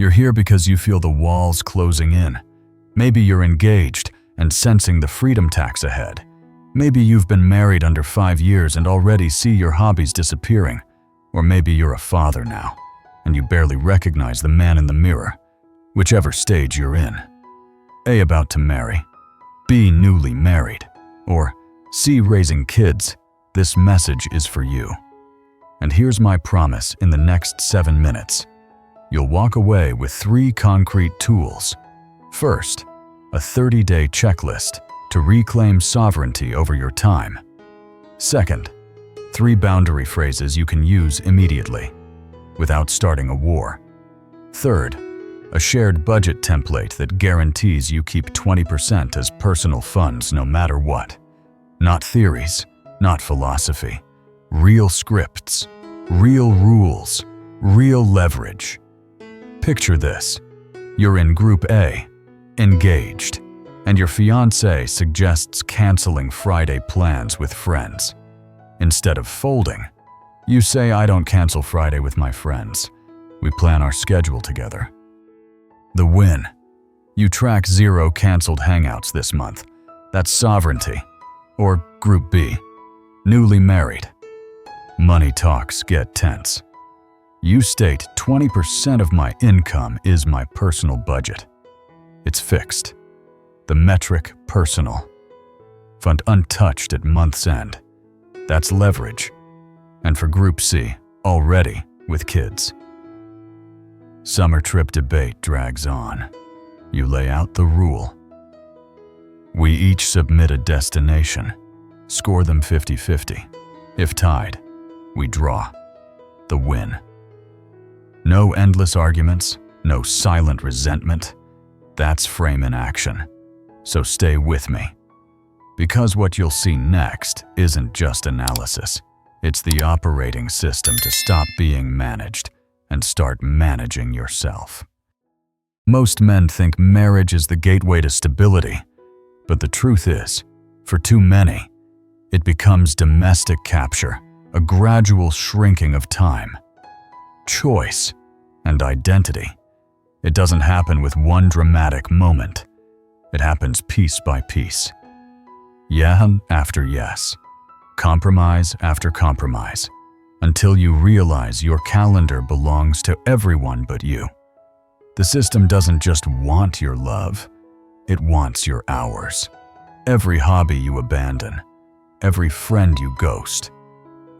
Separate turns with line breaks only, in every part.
You're here because you feel the walls closing in. Maybe you're engaged and sensing the freedom tax ahead. Maybe you've been married under 5 years and already see your hobbies disappearing. Or maybe you're a father now, and you barely recognize the man in the mirror. Whichever stage you're in. A, about to marry. B, newly married. Or C, raising kids. This message is for you. And here's my promise in the next 7 minutes. You'll walk away with 3 concrete tools. First, a 30-day checklist to reclaim sovereignty over your time. Second, 3 boundary phrases you can use immediately, without starting a war. Third, a shared budget template that guarantees you keep 20% as personal funds no matter what. Not theories, not philosophy. Real scripts, real rules, real leverage. Picture this. You're in Group A, engaged, and your fiancé suggests canceling Friday plans with friends. Instead of folding, you say, "I don't cancel Friday with my friends. We plan our schedule together." The win. You track 0 canceled hangouts this month. That's sovereignty. Or Group B, newly married. Money talks get tense. You state 20% of my income is my personal budget. It's fixed. The metric personal. Fund untouched at month's end. That's leverage. And for Group C, already with kids. Summer trip debate drags on. You lay out the rule. We each submit a destination. Score them 50-50. If tied, we draw. The win. No endless arguments, no silent resentment. That's frame in action. So stay with me. Because what you'll see next isn't just analysis. It's the operating system to stop being managed and start managing yourself. Most men think marriage is the gateway to stability, but the truth is, for too many, it becomes domestic capture, a gradual shrinking of time, choice, and identity. It doesn't happen with one dramatic moment. It happens piece by piece. Yes after yes, compromise after compromise, until you realize your calendar belongs to everyone but you. The system doesn't just want your love, it wants your hours. Every hobby you abandon, every friend you ghost,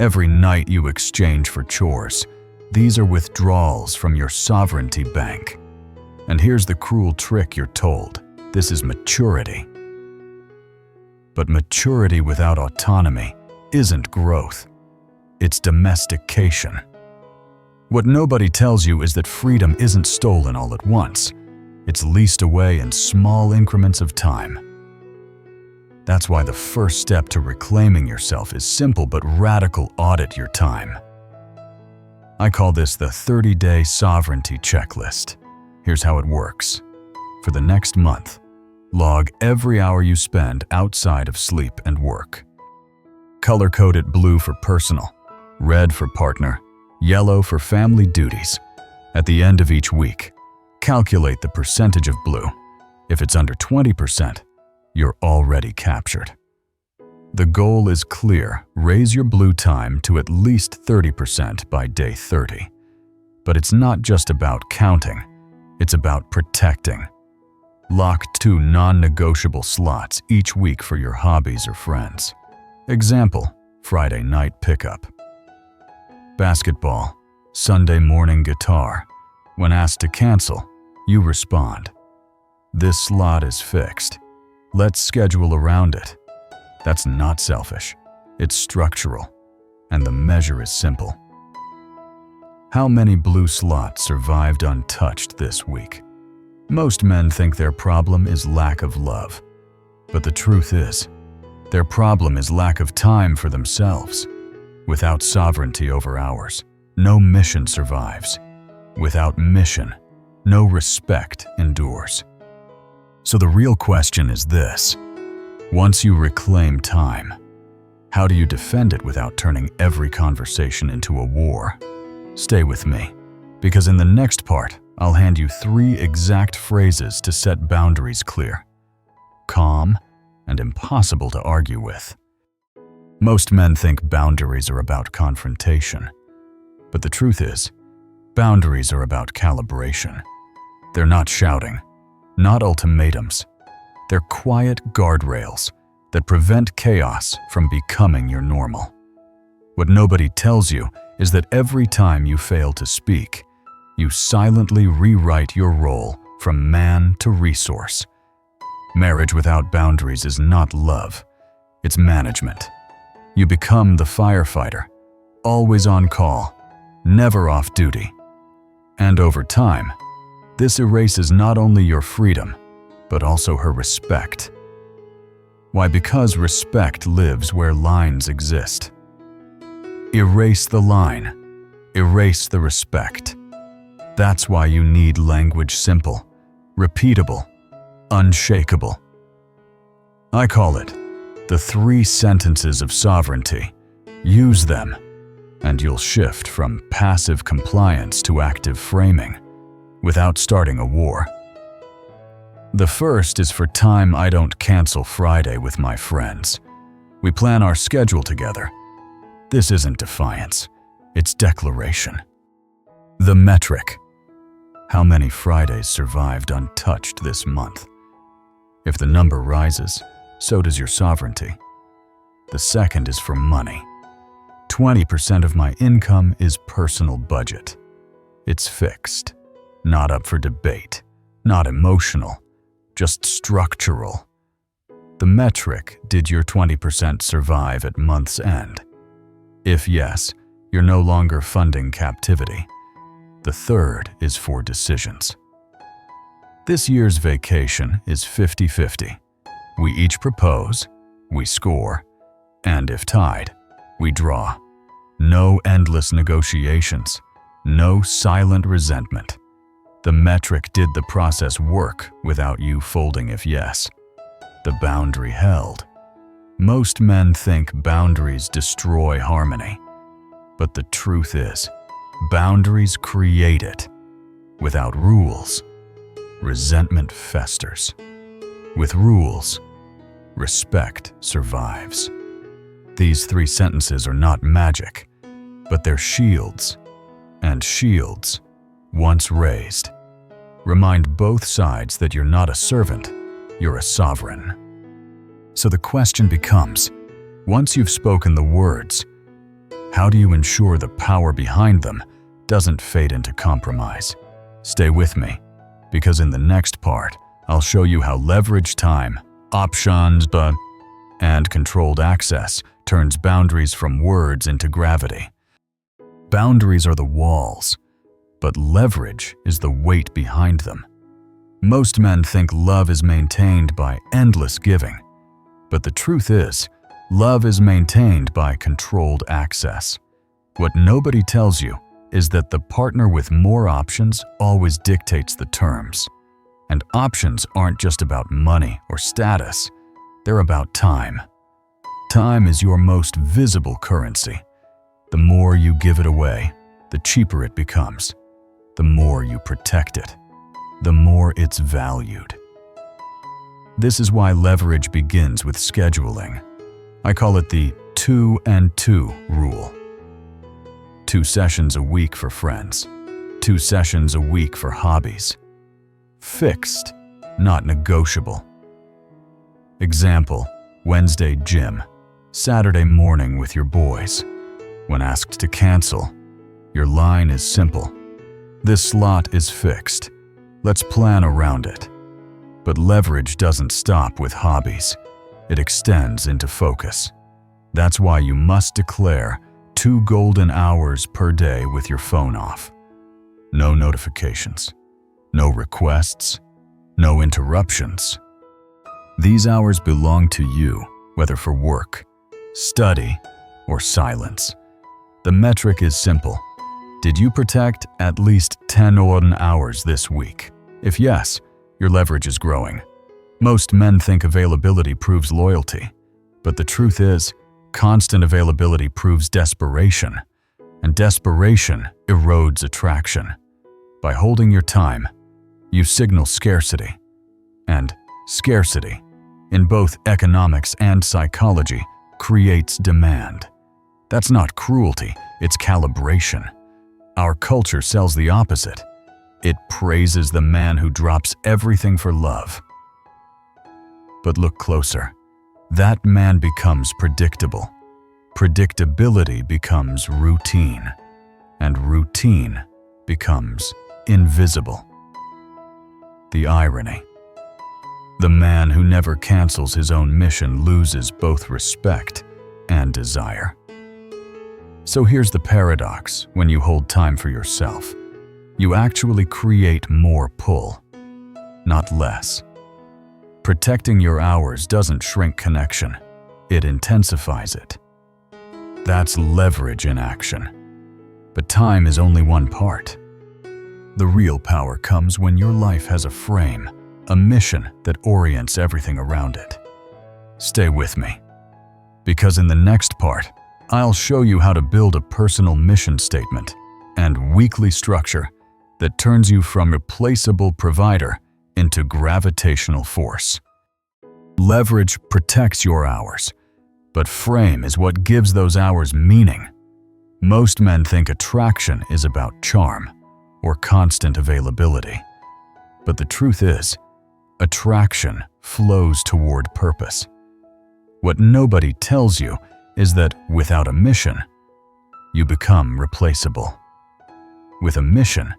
every night you exchange for chores, these are withdrawals from your sovereignty bank. And here's the cruel trick you're told. This is maturity. But maturity without autonomy isn't growth. It's domestication. What nobody tells you is that freedom isn't stolen all at once. It's leased away in small increments of time. That's why the first step to reclaiming yourself is simple but radical: audit your time. I call this the 30-day sovereignty checklist. Here's how it works. For the next month, log every hour you spend outside of sleep and work. Color-code it: blue for personal, red for partner, yellow for family duties. At the end of each week, calculate the percentage of blue. If it's under 20%, you're already captured. The goal is clear: raise your blue time to at least 30% by day 30. But it's not just about counting, it's about protecting. Lock 2 non-negotiable slots each week for your hobbies or friends. Example: Friday night pickup. Basketball, Sunday morning guitar. When asked to cancel, you respond, "This slot is fixed. Let's schedule around it." That's not selfish. It's structural. And the measure is simple. How many blue slots survived untouched this week? Most men think their problem is lack of love. But the truth is, their problem is lack of time for themselves. Without sovereignty over hours, no mission survives. Without mission, no respect endures. So the real question is this: once you reclaim time, how do you defend it without turning every conversation into a war? Stay with me, because in the next part, I'll hand you 3 exact phrases to set boundaries clear, calm, and impossible to argue with. Most men think boundaries are about confrontation, but the truth is, boundaries are about calibration. They're not shouting, not ultimatums. They're quiet guardrails that prevent chaos from becoming your normal. What nobody tells you is that every time you fail to speak, you silently rewrite your role from man to resource. Marriage without boundaries is not love, it's management. You become the firefighter, always on call, never off duty. And over time, this erases not only your freedom, but also her respect. Why? Because respect lives where lines exist. Erase the line, erase the respect. That's why you need language simple, repeatable, unshakable. I call it the 3 sentences of sovereignty. Use them, and you'll shift from passive compliance to active framing without starting a war. The first is for time I don't cancel Friday with my friends. We plan our schedule together. This isn't defiance, it's declaration. The metric. How many Fridays survived untouched this month? If the number rises, so does your sovereignty. The second is for money. 20% of my income is personal budget. It's fixed, not up for debate, not emotional, just structural. The metric, did your 20% survive at month's end? If yes, you're no longer funding captivity. The third is for decisions. This year's vacation is 50-50. We each propose, we score, and if tied, we draw. No endless negotiations, no silent resentment. The metric did the process work without you folding if yes. The boundary held. Most men think boundaries destroy harmony, but the truth is, boundaries create it. Without rules, resentment festers. With rules, respect survives. These 3 sentences are not magic, but they're shields. And shields, once raised, remind both sides that you're not a servant, you're a sovereign. So the question becomes, once you've spoken the words, how do you ensure the power behind them doesn't fade into compromise? Stay with me, because in the next part, I'll show you how leverage time, options, and controlled access turns boundaries from words into gravity. Boundaries are the walls, but leverage is the weight behind them. Most men think love is maintained by endless giving, but the truth is, love is maintained by controlled access. What nobody tells you is that the partner with more options always dictates the terms. And options aren't just about money or status, they're about time. Time is your most visible currency. The more you give it away, the cheaper it becomes. The more you protect it, the more it's valued. This is why leverage begins with scheduling. I call it the 2 and 2 rule. 2 sessions a week for friends, 2 sessions a week for hobbies. Fixed, not negotiable. Example, Wednesday gym, Saturday morning with your boys. When asked to cancel, your line is simple. This slot is fixed. Let's plan around it. But leverage doesn't stop with hobbies. It extends into focus. That's why you must declare 2 golden hours per day with your phone off. No notifications, no requests, no interruptions. These hours belong to you, whether for work, study, or silence. The metric is simple. Did you protect at least 10 hours this week? If yes, your leverage is growing. Most men think availability proves loyalty, but the truth is, constant availability proves desperation, and desperation erodes attraction. By holding your time, you signal scarcity. And scarcity, in both economics and psychology, creates demand. That's not cruelty, it's calibration. Our culture sells the opposite. It praises the man who drops everything for love. But look closer. That man becomes predictable. Predictability becomes routine. And routine becomes invisible. The irony. The man who never cancels his own mission loses both respect and desire. So here's the paradox when you hold time for yourself. You actually create more pull, not less. Protecting your hours doesn't shrink connection, it intensifies it. That's leverage in action. But time is only one part. The real power comes when your life has a frame, a mission that orients everything around it. Stay with me, because in the next part, I'll show you how to build a personal mission statement and weekly structure that turns you from replaceable provider into gravitational force. Leverage protects your hours, but frame is what gives those hours meaning. Most men think attraction is about charm or constant availability. But the truth is, attraction flows toward purpose. What nobody tells you is that without a mission, you become replaceable. With a mission,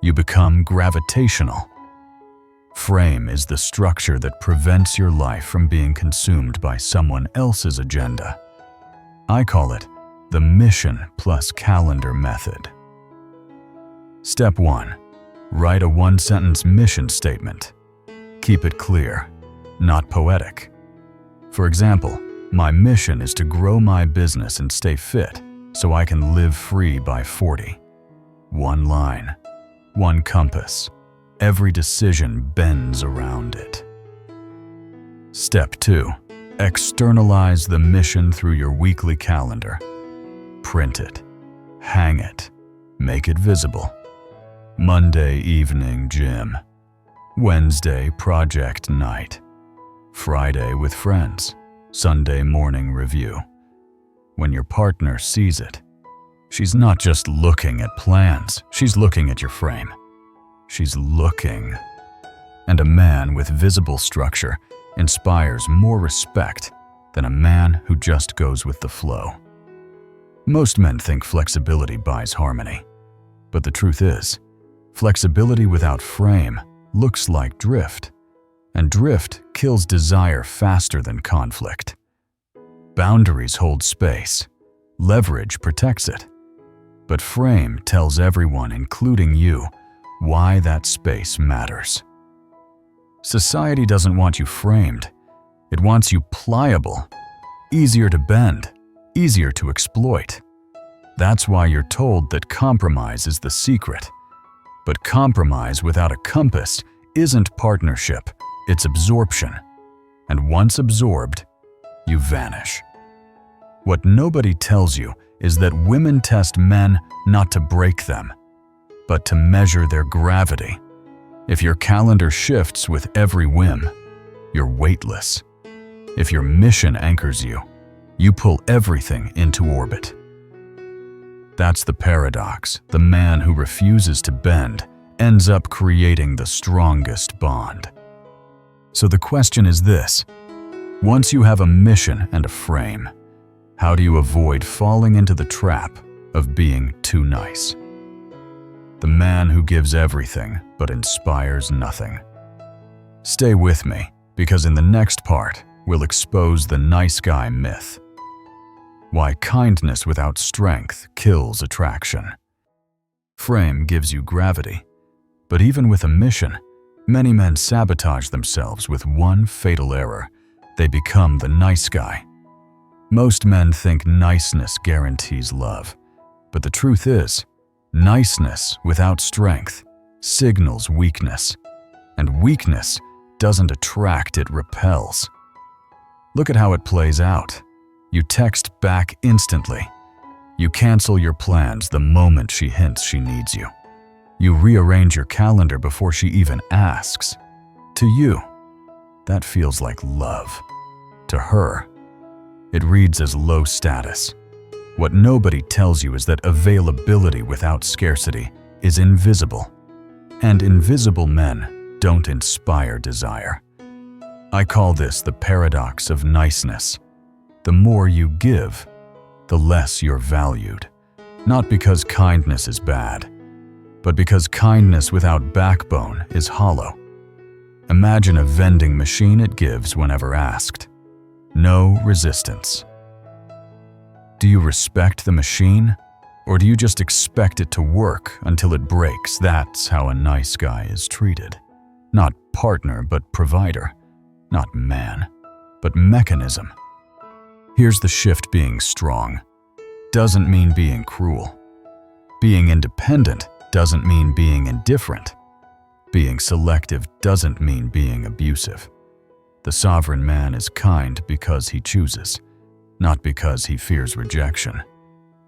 you become gravitational. Frame is the structure that prevents your life from being consumed by someone else's agenda. I call it the mission plus calendar method. Step 1. Write a one-sentence mission statement. Keep it clear, not poetic. For example, my mission is to grow my business and stay fit so I can live free by 40. One line, one compass. Every decision bends around it. Step 2. Externalize the mission through your weekly calendar. Print it, hang it, make it visible. Monday evening gym. Wednesday project night. Friday with friends. Sunday morning review. When your partner sees it, she's not just looking at plans, she's looking at your frame. She's looking. And a man with visible structure inspires more respect than a man who just goes with the flow. Most men think flexibility buys harmony. But the truth is, flexibility without frame looks like drift. And drift kills desire faster than conflict. Boundaries hold space. Leverage protects it. But frame tells everyone, including you, why that space matters. Society doesn't want you framed. It wants you pliable, easier to bend, easier to exploit. That's why you're told that compromise is the secret. But compromise without a compass isn't partnership. It's absorption. And once absorbed, you vanish. What nobody tells you is that women test men not to break them, but to measure their gravity. If your calendar shifts with every whim, you're weightless. If your mission anchors you, you pull everything into orbit. That's the paradox. The man who refuses to bend ends up creating the strongest bond. So the question is this: once you have a mission and a frame, how do you avoid falling into the trap of being too nice? The man who gives everything but inspires nothing. Stay with me, because in the next part, we'll expose the nice guy myth. Why kindness without strength kills attraction. Frame gives you gravity, but even with a mission, many men sabotage themselves with one fatal error. They become the nice guy. Most men think niceness guarantees love, but the truth is, niceness without strength signals weakness, and weakness doesn't attract, it repels. Look at how it plays out. You text back instantly. You cancel your plans the moment she hints she needs you. You rearrange your calendar before she even asks. To you, that feels like love. To her, it reads as low status. What nobody tells you is that availability without scarcity is invisible. And invisible men don't inspire desire. I call this the paradox of niceness. The more you give, the less you're valued. Not because kindness is bad, but because kindness without backbone is hollow. Imagine a vending machine. It gives whenever asked. No resistance. Do you respect the machine, or do you just expect it to work until it breaks? That's how a nice guy is treated. Not partner, but provider. Not man, but mechanism. Here's the shift: being strong doesn't mean being cruel. Being independent doesn't mean being indifferent. Being selective doesn't mean being abusive. The sovereign man is kind because he chooses, not because he fears rejection.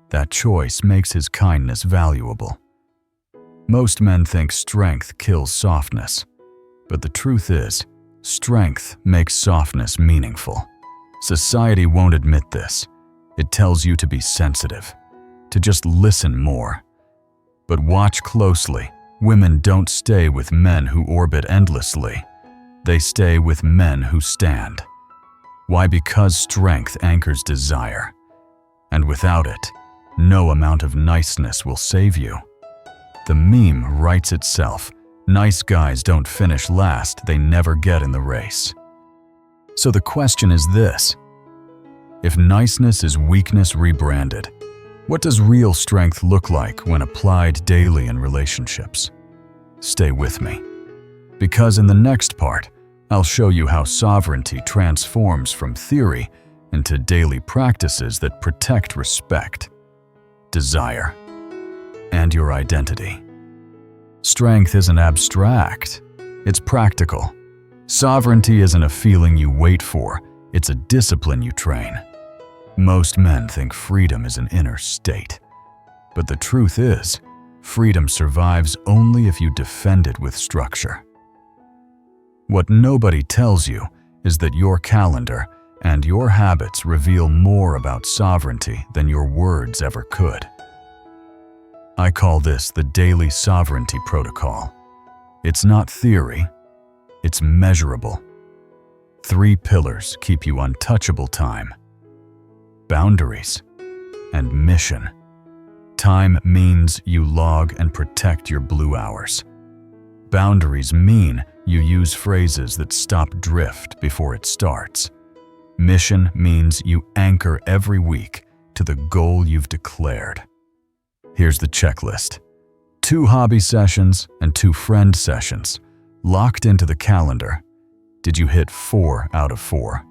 That choice makes his kindness valuable. Most men think strength kills softness, but the truth is, strength makes softness meaningful. Society won't admit this. It tells you to be sensitive, to just listen more. But watch closely. Women don't stay with men who orbit endlessly. They stay with men who stand. Why? Because strength anchors desire. And without it, no amount of niceness will save you. The meme writes itself. Nice guys don't finish last, they never get in the race. So the question is this: if niceness is weakness rebranded, what does real strength look like when applied daily in relationships? Stay with me, because in the next part, I'll show you how sovereignty transforms from theory into daily practices that protect respect, desire, and your identity. Strength isn't abstract, it's practical. Sovereignty isn't a feeling you wait for, it's a discipline you train. Most men think freedom is an inner state. But the truth is, freedom survives only if you defend it with structure. What nobody tells you is that your calendar and your habits reveal more about sovereignty than your words ever could. I call this the daily sovereignty protocol. It's not theory, it's measurable. 3 pillars keep you untouchable: time, boundaries, and mission. Time means you log and protect your blue hours. Boundaries mean you use phrases that stop drift before it starts. Mission means you anchor every week to the goal you've declared. Here's the checklist: 2 hobby sessions and 2 friend sessions, locked into the calendar. Did you hit 4 out of 4?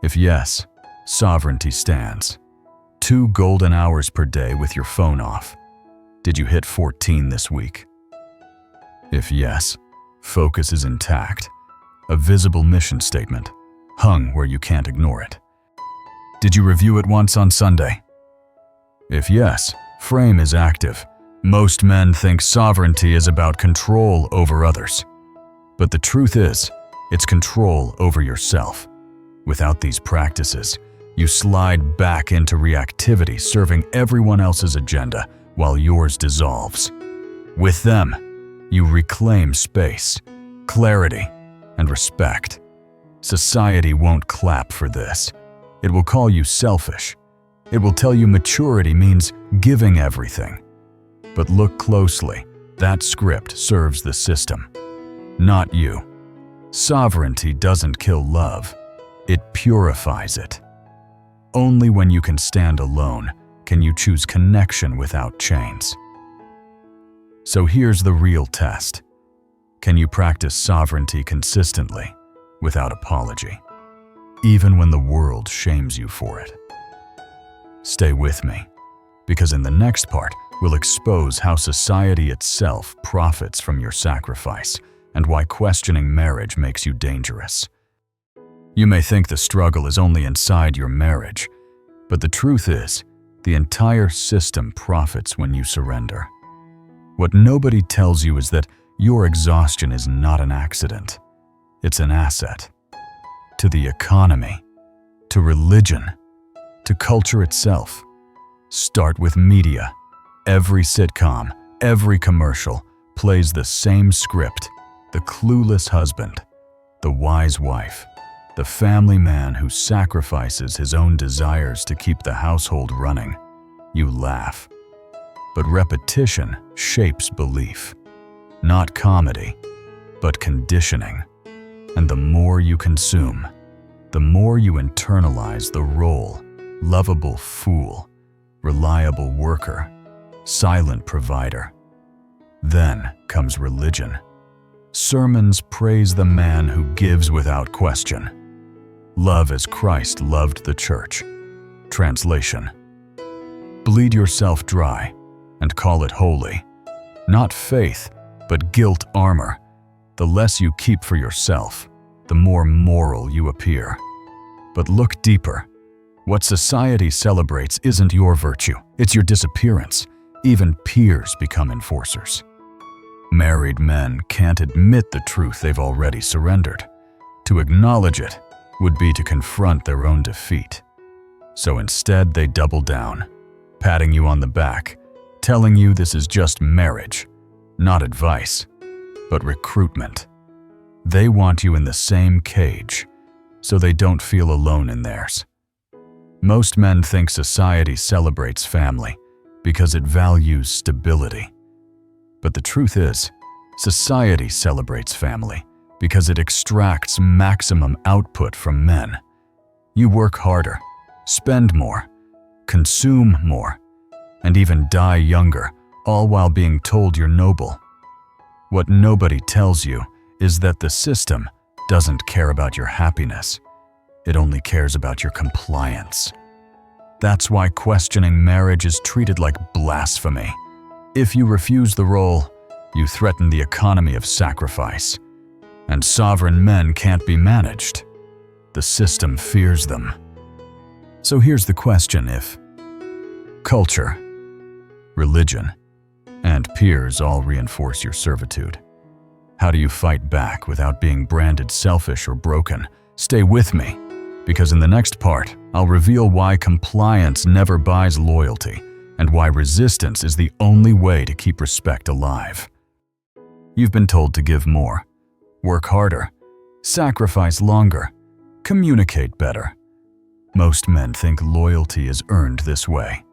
If yes, sovereignty stands. 2 golden hours per day with your phone off. Did you hit 14 this week? If yes, focus is intact. A visible mission statement, hung where you can't ignore it. Did you review it once on Sunday? If yes, frame is active. Most men think sovereignty is about control over others. But the truth is, it's control over yourself. Without these practices, you slide back into reactivity, serving everyone else's agenda while yours dissolves. With them, you reclaim space, clarity, and respect. Society won't clap for this. It will call you selfish. It will tell you maturity means giving everything. But look closely. That script serves the system, not you. Sovereignty doesn't kill love. It purifies it. Only when you can stand alone can you choose connection without chains. So here's the real test. Can you practice sovereignty consistently, without apology, even when the world shames you for it? Stay with me, because in the next part, we'll expose how society itself profits from your sacrifice and why questioning marriage makes you dangerous. You may think the struggle is only inside your marriage, but the truth is, the entire system profits when you surrender. What nobody tells you is that your exhaustion is not an accident. It's an asset. To the economy, to religion, to culture itself. Start with media. Every sitcom, every commercial plays the same script: the clueless husband, the wise wife, the family man who sacrifices his own desires to keep the household running. You laugh. But repetition shapes belief. Not comedy, but conditioning. And the more you consume, the more you internalize the role: lovable fool, reliable worker, silent provider. Then comes religion. Sermons praise the man who gives without question. Love as Christ loved the church. Translation: bleed yourself dry and call it holy. Not faith, but guilt armor. The less you keep for yourself, the more moral you appear. But look deeper. What society celebrates isn't your virtue, it's your disappearance. Even peers become enforcers. Married men can't admit the truth they've already surrendered. To acknowledge it would be to confront their own defeat. So instead, they double down, patting you on the back, telling you this is just marriage, not advice, but recruitment. They want you in the same cage, so they don't feel alone in theirs. Most men think society celebrates family because it values stability. But the truth is, society celebrates family because it extracts maximum output from men. You work harder, spend more, consume more, and even die younger, all while being told you're noble. What nobody tells you is that the system doesn't care about your happiness. It only cares about your compliance. That's why questioning marriage is treated like blasphemy. If you refuse the role, you threaten the economy of sacrifice. And sovereign men can't be managed. The system fears them. So here's the question: if culture, religion, and peers all reinforce your servitude, how do you fight back without being branded selfish or broken? Stay with me, because in the next part, I'll reveal why compliance never buys loyalty and why resistance is the only way to keep respect alive. You've been told to give more, work harder, sacrifice longer, communicate better. Most men think loyalty is earned this way.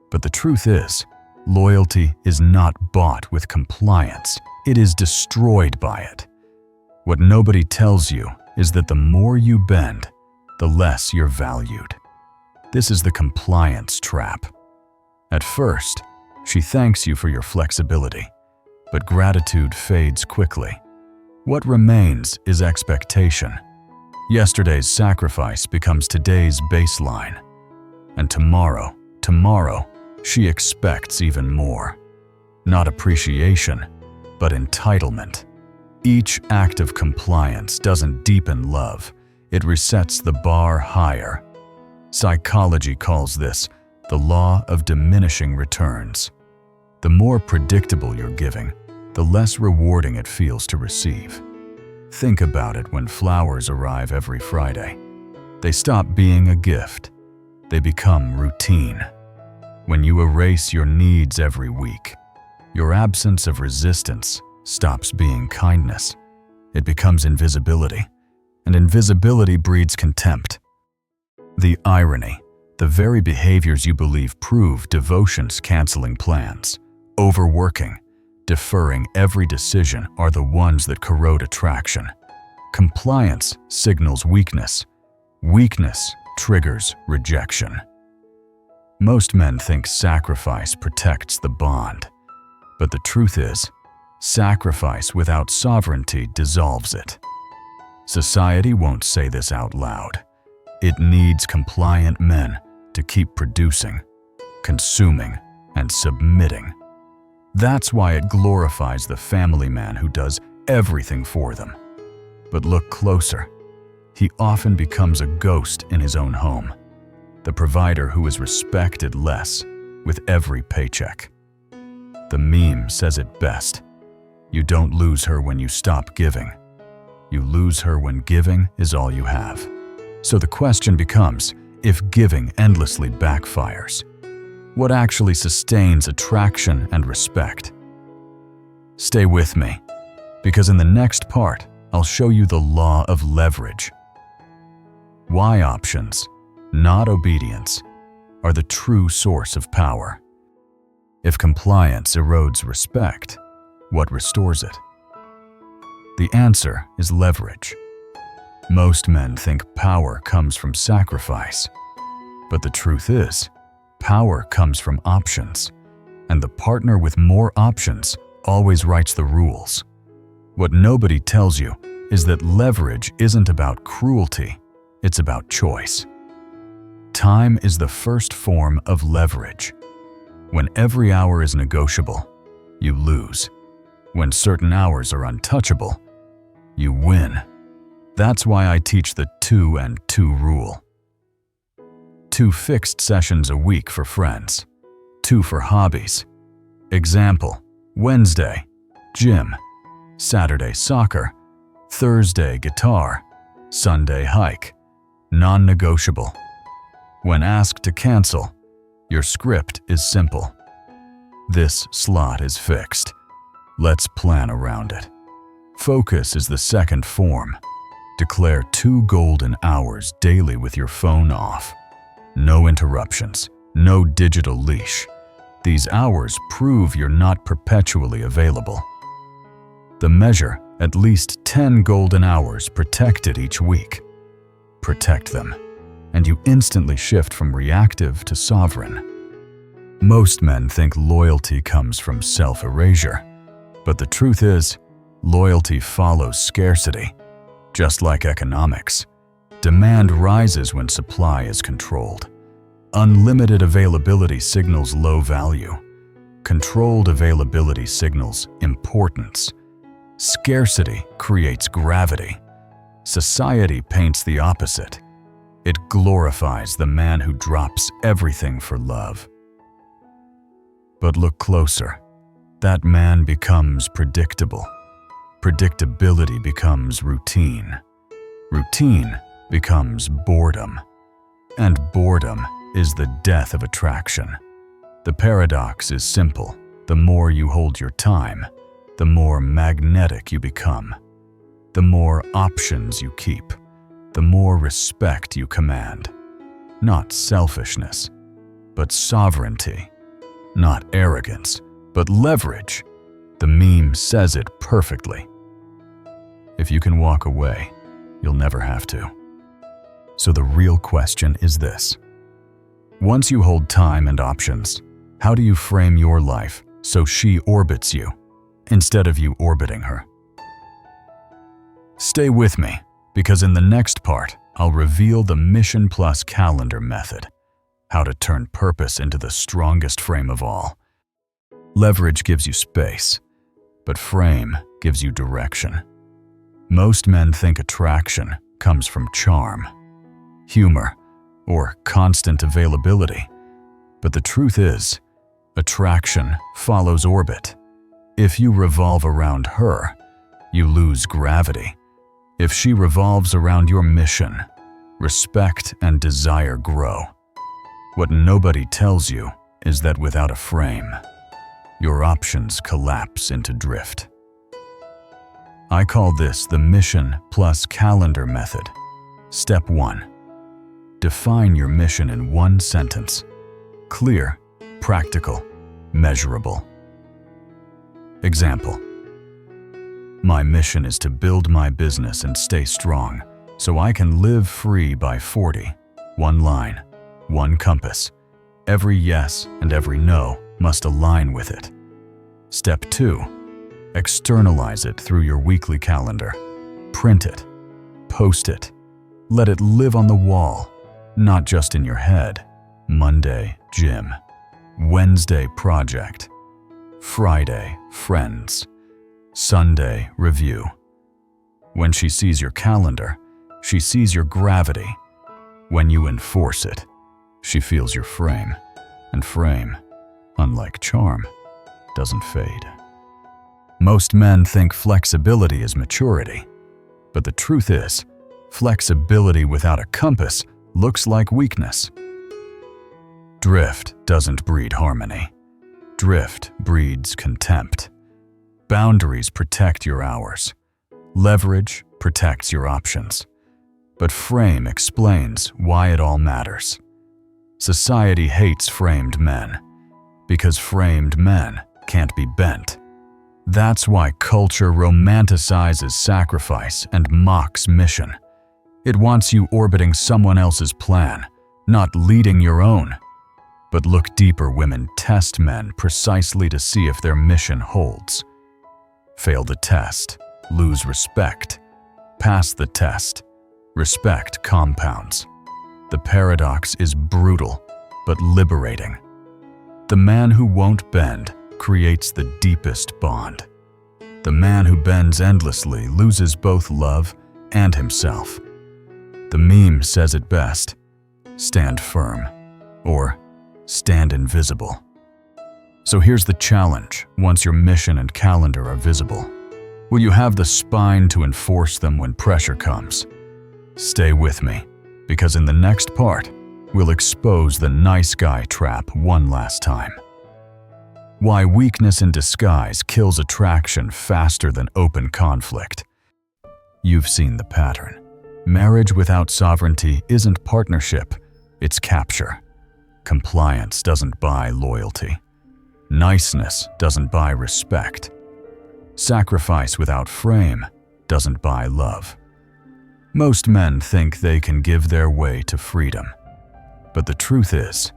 But the truth is, loyalty is not bought with compliance. It is destroyed by it. What nobody tells you is that the more you bend, the less you're valued. This is the compliance trap. At first, she thanks you for your flexibility, but gratitude fades quickly. What remains is expectation. Yesterday's sacrifice becomes today's baseline. And tomorrow, she expects even more. Not appreciation, but entitlement. Each act of compliance doesn't deepen love, it resets the bar higher. Psychology calls this the law of diminishing returns. The more predictable you're giving, the less rewarding it feels to receive. Think about it when flowers arrive every Friday. They stop being a gift. They become routine. When you erase your needs every week, your absence of resistance stops being kindness. It becomes invisibility, and invisibility breeds contempt. The irony, the very behaviors you believe prove devotion's canceling plans, overworking, deferring every decision are the ones that corrode attraction. Compliance signals weakness. Weakness triggers rejection. Most men think sacrifice protects the bond, but the truth is, sacrifice without sovereignty dissolves it. Society won't say this out loud. It needs compliant men to keep producing, consuming, and submitting. That's why it glorifies the family man who does everything for them. But look closer. He often becomes a ghost in his own home, the provider who is respected less with every paycheck. The meme says it best. You don't lose her when you stop giving. You lose her when giving is all you have. So the question becomes, if giving endlessly backfires, what actually sustains attraction and respect? Stay with me, because in the next part, I'll show you the law of leverage. Why options, not obedience, are the true source of power. If compliance erodes respect, what restores it? The answer is leverage. Most men think power comes from sacrifice, but the truth is, power comes from options, and the partner with more options always writes the rules. What nobody tells you is that leverage isn't about cruelty, it's about choice. Time is the first form of leverage. When every hour is negotiable, you lose. When certain hours are untouchable, you win. That's why I teach the 2 and 2 rule. 2 fixed sessions a week for friends, 2 for hobbies. Example, Wednesday, gym, Saturday, soccer, Thursday, guitar, Sunday, hike. Non-negotiable. When asked to cancel, your script is simple. This slot is fixed. Let's plan around it. Focus is the second form. Declare 2 golden hours daily with your phone off. No interruptions, no digital leash. These hours prove you're not perpetually available. The measure, at least 10 golden hours protected each week. Protect them, and you instantly shift from reactive to sovereign. Most men think loyalty comes from self-erasure, but the truth is, loyalty follows scarcity. Just like economics, demand rises when supply is controlled. Unlimited availability signals low value. Controlled availability signals importance. Scarcity creates gravity. Society paints the opposite. It glorifies the man who drops everything for love. But look closer. That man becomes predictable. Predictability becomes routine. Routine becomes boredom. And boredom is the death of attraction. The paradox is simple. The more you hold your time, the more magnetic you become. The more options you keep, the more respect you command. Not selfishness, but sovereignty. Not arrogance, but leverage. The meme says it perfectly. If you can walk away, you'll never have to. So the real question is this. Once you hold time and options, how do you frame your life so she orbits you, instead of you orbiting her? Stay with me, because in the next part, I'll reveal the mission plus calendar method, how to turn purpose into the strongest frame of all. Leverage gives you space, but frame gives you direction. Most men think attraction comes from charm, humor, or constant availability. But the truth is, attraction follows orbit. If you revolve around her, you lose gravity. If she revolves around your mission, respect and desire grow. What nobody tells you is that without a frame, your options collapse into drift. I call this the mission plus calendar method. Step 1. Define your mission in 1 sentence. Clear, practical, measurable. Example. My mission is to build my business and stay strong so I can live free by 40. 1 line, 1 compass. Every yes and every no must align with it. Step 2. Externalize it through your weekly calendar. Print it. Post it. Let it live on the wall, not just in your head. Monday, gym. Wednesday, project. Friday, friends. Sunday, review. When she sees your calendar, she sees your gravity. When you enforce it, she feels your frame. And frame, unlike charm, doesn't fade. Most men think flexibility is maturity, but the truth is, flexibility without a compass looks like weakness. Drift doesn't breed harmony. Drift breeds contempt. Boundaries protect your hours. Leverage protects your options. But frame explains why it all matters. Society hates framed men, because framed men can't be bent. That's why culture romanticizes sacrifice and mocks mission. It wants you orbiting someone else's plan, not leading your own. But look deeper, women test men precisely to see if their mission holds. Fail the test, lose respect. Pass the test, respect compounds. The paradox is brutal, but liberating. The man who won't bend creates the deepest bond. The man who bends endlessly loses both love and himself. The meme says it best: stand firm, or stand invisible. So here's the challenge once your mission and calendar are visible. Will you have the spine to enforce them when pressure comes? Stay with me, because in the next part, we'll expose the nice guy trap one last time. Why weakness in disguise kills attraction faster than open conflict. You've seen the pattern. Marriage without sovereignty isn't partnership, it's capture. Compliance doesn't buy loyalty. Niceness doesn't buy respect. Sacrifice without frame doesn't buy love. Most men think they can give their way to freedom. But the truth is,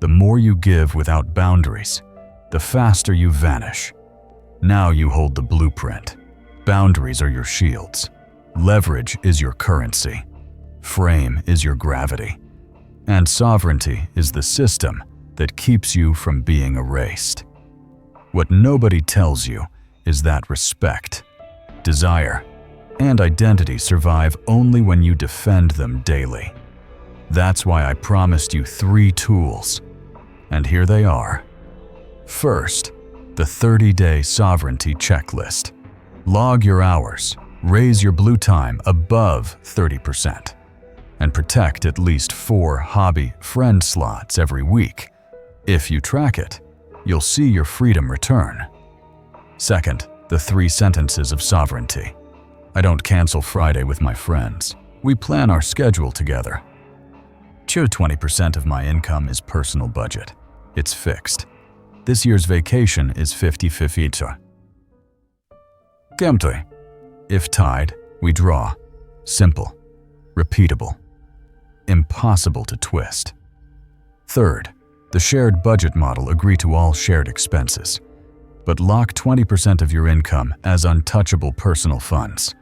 the more you give without boundaries, the faster you vanish. Now you hold the blueprint. Boundaries are your shields. Leverage is your currency. Frame is your gravity. And sovereignty is the system that keeps you from being erased. What nobody tells you is that respect, desire, and identity survive only when you defend them daily. That's why I promised you 3 tools, and here they are. First, the 30-day sovereignty checklist. Log your hours, raise your blue time above 30%, and protect at least 4 hobby friend slots every week. If you track it, you'll see your freedom return. Second, the 3 sentences of sovereignty. I don't cancel Friday with my friends. We plan our schedule together. 20% of my income is personal budget. It's fixed. This year's vacation is 50-50. Gamtoy. If tied, we draw. Simple. Repeatable. Impossible to twist. Third, the shared budget model. Agree to all shared expenses, but lock 20% of your income as untouchable personal funds.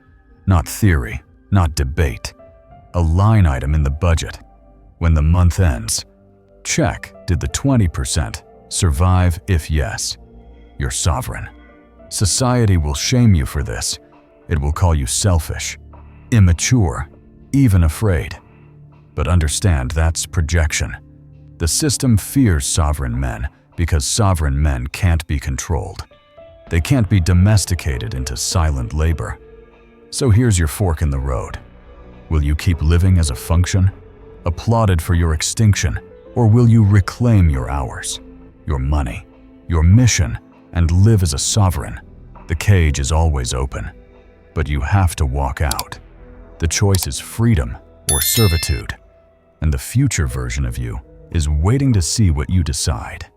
Not theory, not debate. A line item in the budget. When the month ends, check, did the 20% survive? If yes, you're sovereign. Society will shame you for this. It will call you selfish, immature, even afraid. But understand that's projection. The system fears sovereign men because sovereign men can't be controlled. They can't be domesticated into silent labor. So here's your fork in the road. Will you keep living as a function, applauded for your extinction, or will you reclaim your hours, your money, your mission, and live as a sovereign? The cage is always open, but you have to walk out. The choice is freedom or servitude, and the future version of you is waiting to see what you decide.